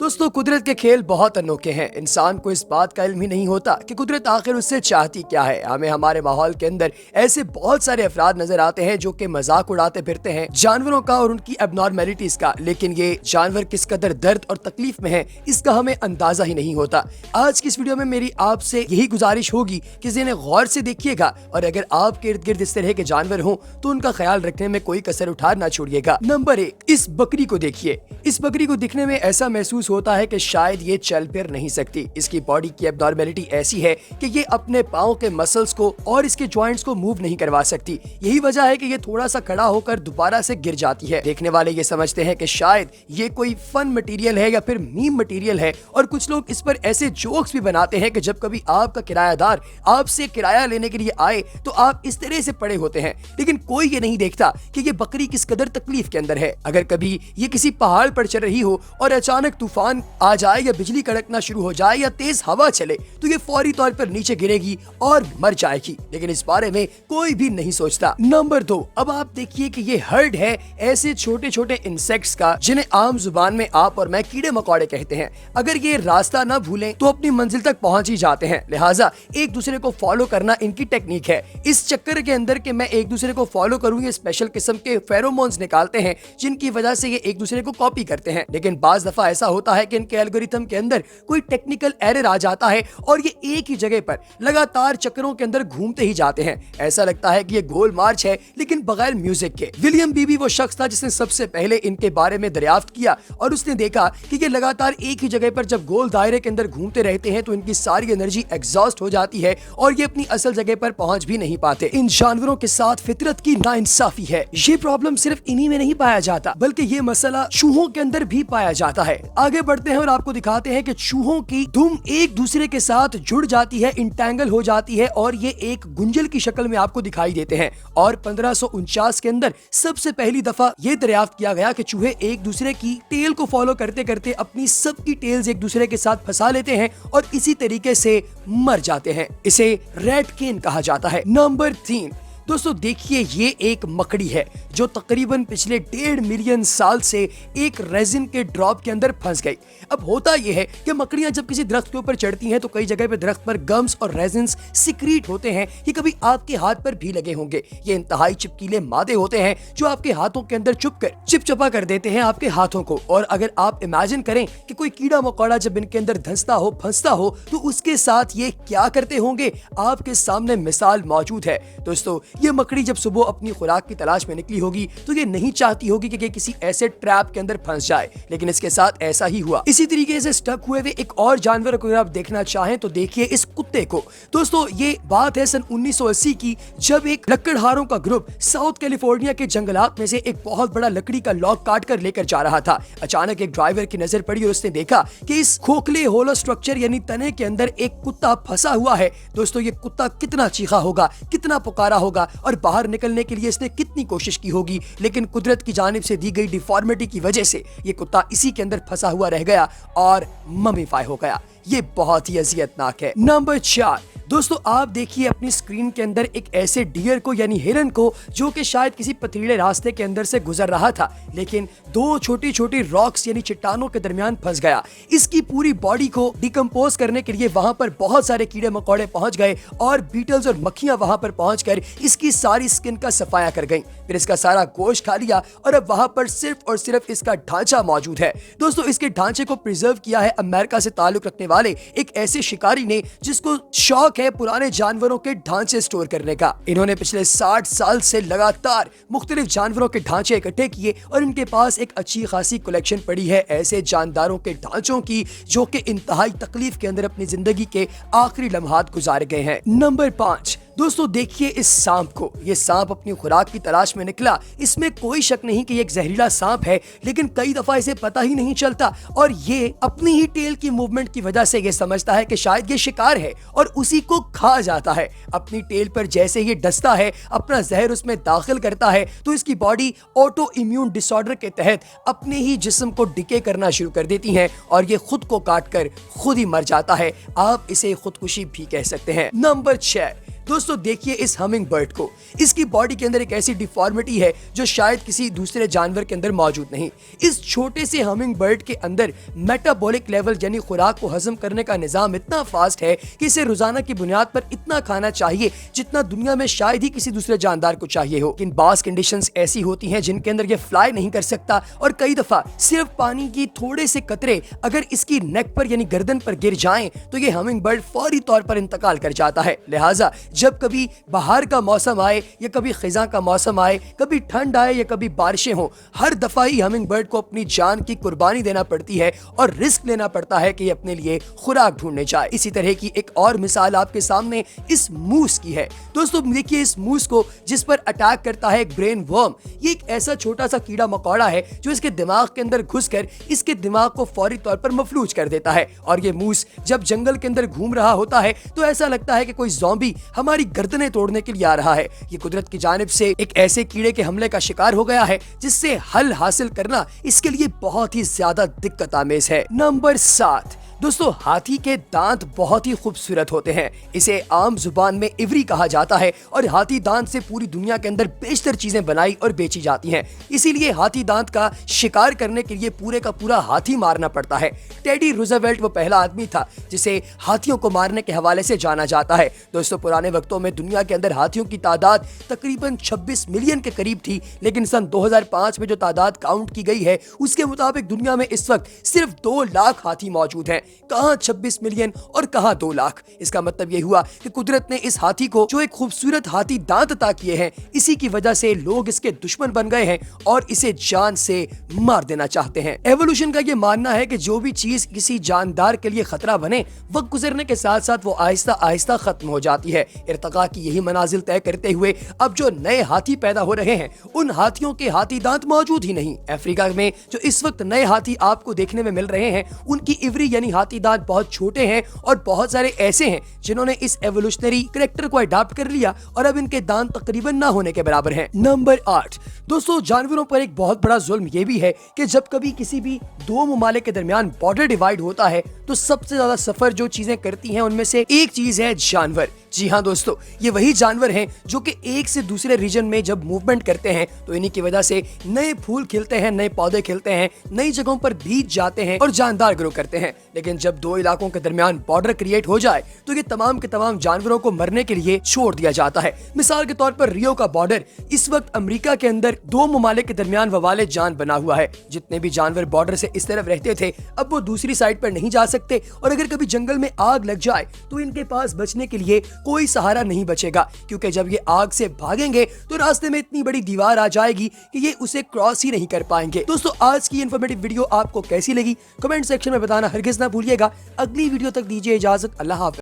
दोस्तों कुदरत के खेल बहुत अनोखे हैं। इंसान को इस बात का इल्म ही नहीं होता कि कुदरत आखिर उससे चाहती क्या है। हमें हमारे माहौल के अंदर ऐसे बहुत सारे अफराद नजर आते हैं जो कि मजाक उड़ाते फिरते हैं जानवरों का और उनकी एबनॉर्मेलिटीज का, लेकिन ये जानवर किस कदर दर्द और तकलीफ में है इसका हमें अंदाजा ही नहीं होता। आज की इस वीडियो में मेरी आपसे यही गुजारिश होगी कि इन्हें गौर से देखिएगा और अगर आपके इर्द गिर्द इस तरह के जानवर हों तो उनका ख्याल रखने में कोई कसर उठा ना छोड़िएगा। नंबर 1, इस बकरी को देखिए। इस बकरी को दिखने में ऐसा महसूस होता है कि शायद ये चल फिर नहीं सकती। इसकी बॉडी की एबनॉर्मेलिटी ऐसी है कि ये अपने पाँव के मसल्स को और इसके जॉइंट्स को मूव नहीं करवा सकती। यही वजह है कि ये थोड़ा सा खड़ा होकर दोबारा से गिर जाती है। देखने वाले ये समझते हैं कि शायद ये कोई फन मटेरियल है या फिर मीम मटेरियल है, और कुछ लोग इस पर ऐसे जोक्स भी बनाते हैं कि जब कभी आपका किरायादार आपसे किराया लेने के लिए आए तो आप इस तरह से पड़े होते हैं, लेकिन कोई ये नहीं देखता कि ये बकरी किस कदर तकलीफ के अंदर है। अगर कभी ये किसी पहाड़ पर चल रही हो और अचानक तूफान आ जाए या बिजली कड़कना शुरू हो जाए या तेज हवा चले तो ये फौरी तौर पर नीचे गिरेगी और मर जाएगी, लेकिन इस बारे में कोई भी नहीं सोचता। नंबर 2, अब आप देखिए कि ये हर्ड है ऐसे छोटे छोटे इंसेक्ट्स का जिन्हें आम जुबान में आप और मैं कीड़े मकोड़े कहते हैं। अगर ये रास्ता न भूलें तो अपनी मंजिल तक पहुंच ही जाते हैं, लिहाजा एक दूसरे को फॉलो करना इनकी टेक्निक है। इस चक्कर के अंदर के मैं एक दूसरे को फॉलो करूं, ये स्पेशल किस्म के फेरोमोन्स निकालते हैं जिनकी वजह से ये एक दूसरे को कॉपी करते हैं। लेकिन बाज दफा ऐसा होता है कि इनके एल्गोरिथम के अंदर कोई टेक्निकल एरर आ जाता है और ये एक ही जगह पर लगातार चक्करों के अंदर घूमते ही जाते हैं। ऐसा लगता है कि ये गोल मार्च है लेकिन बगैर म्यूजिक के। विलियम बीबी वो शख्स था जिसने सबसे पहले इनके बारे में दरियाफ्त किया और उसने देखा कि ये लगातार एक ही जगह पर जब गोल दायरे के अंदर घूमते रहते हैं तो इनकी सारी एनर्जी एग्जॉस्ट हो जाती है और ये अपनी असल जगह पर पहुंच भी नहीं पाते। इन जानवरों के साथ फितरत की नाइंसाफी है। ये प्रॉब्लम सिर्फ इन्हीं में नहीं पाया जाता बल्कि ये मसला चूहों के अंदर भी पाया जाता है। आगे बढ़ते हैं और आपको दिखाते हैं कि चूहों की दुम एक दूसरे के साथ जुड़ जाती है, इंटैंगल हो जाती है और ये एक गुंजल की शक्ल में आपको दिखाई देते हैं। और 1549 के अंदर सबसे पहली दफा ये दरियाफ्त किया गया कि चूहे एक दूसरे की टेल को फॉलो करते करते अपनी सबकी टेल्स एक दूसरे के साथ फंसा लेते हैं और इसी तरीके से मर जाते हैं। इसे रेड केन कहा जाता है। नंबर 3, दोस्तों देखिए ये एक मकड़ी है जो तकरीबन पिछले 1.5 मिलियन साल से एक रेजिन के ड्रॉप के अंदर फंस गई। अब होता यह है कि मकड़ियां जब किसी दरख्त के ऊपर चढ़ती हैं तो कई जगह पे दरख्त पर गम्स और रेजिन्स सिक्रीट होते हैं। ये कभी आपके हाथ पर भी लगे होंगे। ये इंतहाई चिपकीले मादे होते हैं जो आपके हाथों के अंदर चुपकर चिपचिपा कर देते हैं आपके हाथों को। और अगर आप इमेजिन करें कि कोई कीड़ा मकोड़ा जब इनके अंदर धंसता हो फंसता हो तो उसके साथ ये क्या करते होंगे, आपके सामने मिसाल मौजूद है। दोस्तों ये मकड़ी जब सुबह अपनी खुराक की तलाश में निकली होगी तो ये नहीं चाहती होगी कि किसी ऐसे ट्रैप के अंदर फंस जाए, लेकिन इसके साथ ऐसा ही हुआ। इसी तरीके से स्टक हुए हुए एक और जानवर को आप देखना चाहें तो देखिए इस कुत्ते को। दोस्तों ये बात है सन 1980 की, जब एक लकड़हारों का ग्रुप साउथ कैलिफोर्निया के जंगलात में से एक बहुत बड़ा लकड़ी का लॉग काट कर लेकर जा रहा था। अचानक एक ड्राइवर की नजर पड़ी और उसने देखा कि इस खोखले होलो स्ट्रक्चर यानी तने के अंदर एक कुत्ता फंसा हुआ है। दोस्तों ये कुत्ता कितना चीखा होगा, कितना पुकारा होगा और बाहर निकलने के लिए इसने कितनी कोशिश की होगी, लेकिन कुदरत की जानिब से दी गई डिफॉर्मिटी की वजह से ये कुत्ता इसी के अंदर फंसा हुआ रह गया और ममीफाई हो गया। ये बहुत ही अजियतनाक है। नंबर 4, दोस्तों आप देखिए अपनी स्क्रीन के अंदर एक ऐसे डियर को यानी हिरन को जो कि शायद किसी पथरीले रास्ते के अंदर से गुजर रहा था, लेकिन 2 छोटी छोटी रॉक्स यानी चट्टानों के दरमियान फंस गया। इसकी पूरी बॉडी को डिकम्पोज करने के लिए वहां पर बहुत सारे कीड़े मकोड़े पहुंच गए और बीटल्स और मक्खियां वहां पर पहुंचकर इसकी सारी स्किन का सफाया कर गईं। फिर इसका सारा गोश्त खा लिया और अब वहां पर सिर्फ और सिर्फ इसका ढांचा मौजूद है। दोस्तों इसके ढांचे को प्रिजर्व किया है अमेरिका से ताल्लुक रखने वाले एक ऐसे शिकारी ने जिसको शौक है पुराने जानवरों के ढांचे स्टोर करने का। इन्होंने पिछले 60 साल से लगातार मुख्तलिफ जानवरों के ढांचे इकट्ठे किए और इनके पास एक अच्छी खासी कलेक्शन पड़ी है ऐसे जानदारों के ढांचों की जो कि इंतहाई तकलीफ के अंदर अपनी जिंदगी के आखिरी लम्हात गुजारे गए हैं। नंबर 5, दोस्तों देखिए इस सांप को। ये सांप अपनी खुराक की तलाश में निकला। इसमें कोई शक नहीं कि ये एक जहरीला सांप है, लेकिन कई दफा इसे पता ही नहीं चलता और ये अपनी ही टेल की मूवमेंट की वजह से ये समझता है कि शायद ये शिकार है और उसी को खा जाता है। अपनी टेल पर जैसे ये डसता है, अपना जहर उसमें दाखिल करता है तो इसकी बॉडी ऑटो इम्यून डिसऑर्डर के तहत अपने ही जिस्म को डिके करना शुरू कर देती है और ये खुद को काट कर खुद ही मर जाता है। आप इसे खुदकुशी भी कह सकते हैं। नंबर 6, दोस्तों देखिए इस हमिंग बर्ड को, इसकी बॉडी के अंदर एक ऐसी डिफॉर्मिटी है जो शायद किसी दूसरे जानवर के अंदर मौजूद नहीं। इस छोटे से हमिंग बर्ड के अंदर मेटाबॉलिक लेवल यानी खुराक को हजम करने का निजाम इतना फास्ट है कि इसे रोजाना की बुनियाद पर इतना खाना चाहिए जितना दुनिया में शायद ही किसी दूसरे जानदार को चाहिए हो। इन बास कंडीशंस ऐसी होती हैं जिनके अंदर ये फ्लाई नहीं कर सकता और कई दफा सिर्फ पानी की थोड़े से कतरे अगर इसकी नेक पर यानी गर्दन पर गिर जाएं तो ये हमिंग बर्ड फौरी तौर पर इंतकाल कर जाता है। लिहाजा जब कभी बाहर का मौसम आए या कभी खिजा का मौसम आए, कभी ठंड आए या कभी बारिशें हो, हर दफा ही हमिंग बर्ड को अपनी जान की कुर्बानी देना पड़ती है और रिस्क लेना पड़ता है कि ये अपने लिए खुराक ढूंढने जाए। इसी तरह की एक और मिसाल आपके सामने इस मूस की है। दोस्तों देखिए इस मूस को जिस पर अटैक करता है एक ब्रेन वर्म। ये एक ऐसा छोटा सा कीड़ा मकोड़ा है जो इसके दिमाग के अंदर घुसकर इसके दिमाग को फौरी तौर पर मफलूज कर देता है। और ये मूस जब जंगल के अंदर घूम रहा होता है तो ऐसा लगता है कि कोई ज़ॉम्बी हमारी गर्दनें तोड़ने के लिए आ रहा है। ये कुदरत की जानिब से एक ऐसे कीड़े के हमले का शिकार हो गया है जिससे हल हासिल करना इसके लिए बहुत ही ज्यादा दिक्कत आमेज है। नंबर 7, दोस्तों हाथी के दांत बहुत ही खूबसूरत होते हैं। इसे आम जुबान में इवरी कहा जाता है और हाथी दांत से पूरी दुनिया के अंदर बेशतर चीजें बनाई और बेची जाती हैं। इसीलिए हाथी दांत का शिकार करने के लिए पूरे का पूरा हाथी मारना पड़ता है। टेडी रूजवेल्ट वो पहला आदमी था जिसे हाथियों को मारने के हवाले से जाना जाता है। दोस्तों पुराने वक्तों में दुनिया के अंदर हाथियों की तादाद तकरीबन 26 मिलियन के करीब थी, लेकिन सन 2005 में जो तादाद काउंट की गई है उसके मुताबिक दुनिया में इस वक्त सिर्फ 2 लाख हाथी मौजूद हैं। कहां 26 मिलियन और कहां 2 लाख। इसका मतलब यह हुआ कि कुदरत ने इस हाथी को जो एक खूबसूरत हाथी दांत अता किए हैं, इसी की वजह से लोग इसके दुश्मन बन गए हैं और इसे जान से मार देना चाहते हैं। एवोल्यूशन का यह मानना है कि जो भी चीज किसी जानदार के लिए खतरा बने, वक्त गुजरने के साथ साथ वो आहिस्ता आहिस्ता खत्म हो जाती है। इर्तिका की यही मनाजिल तय करते हुए अब जो नए हाथी पैदा हो रहे हैं उन हाथियों के हाथी दांत मौजूद ही नहीं। अफ्रीका में जो इस वक्त नए हाथी आपको देखने में मिल रहे हैं उनकी इवरी यानी हाथी दांत बहुत छोटे हैं और बहुत सारे ऐसे हैं जिन्होंने इस एवोल्यूशनरी करैक्टर को अडॉप्ट कर लिया और अब इनके दांत तकरीबन ना होने के बराबर हैं। नंबर 8, दोस्तों जानवरों पर एक बहुत बड़ा जुल्म यह भी है कि जब कभी किसी भी 2 ममालिक के दरमियान बॉर्डर डिवाइड होता है तो सबसे ज्यादा सफर जो चीजें करती हैं उनमें से एक चीज है जानवर। जी हाँ दोस्तों, ये वही जानवर हैं जो कि एक से दूसरे रीजन में जब मूवमेंट करते हैं तो इन्हीं की वजह से नए फूल खिलते हैं, नए पौधे खिलते हैं, नई जगहों पर बीज जाते हैं और जानदार ग्रो करते हैं। लेकिन जब 2 इलाकों के दरमियान बॉर्डर क्रिएट हो जाए तो ये तमाम के तमाम जानवरों को मरने के लिए छोड़ दिया जाता है। मिसाल के तौर पर रियो का बॉर्डर इस वक्त अमेरिका के अंदर 2 ममालिक के दरमियान ववाले जान बना हुआ है। जितने भी जानवर बॉर्डर से इस तरफ रहते थे अब वो दूसरी साइड पर नहीं जा सकते और अगर कभी जंगल में आग लग जाए तो इनके पास बचने के लिए कोई सहारा नहीं बचेगा, क्योंकि जब ये आग से भागेंगे तो रास्ते में इतनी बड़ी दीवार आ जाएगी कि ये उसे क्रॉस ही नहीं कर पाएंगे। दोस्तों आज की इन्फॉर्मेटिव वीडियो आपको कैसी लगी कमेंट सेक्शन में बताना हरगिज ना भूलिएगा। अगली वीडियो तक दीजिए इजाजत। अल्लाह हाफ़िज़।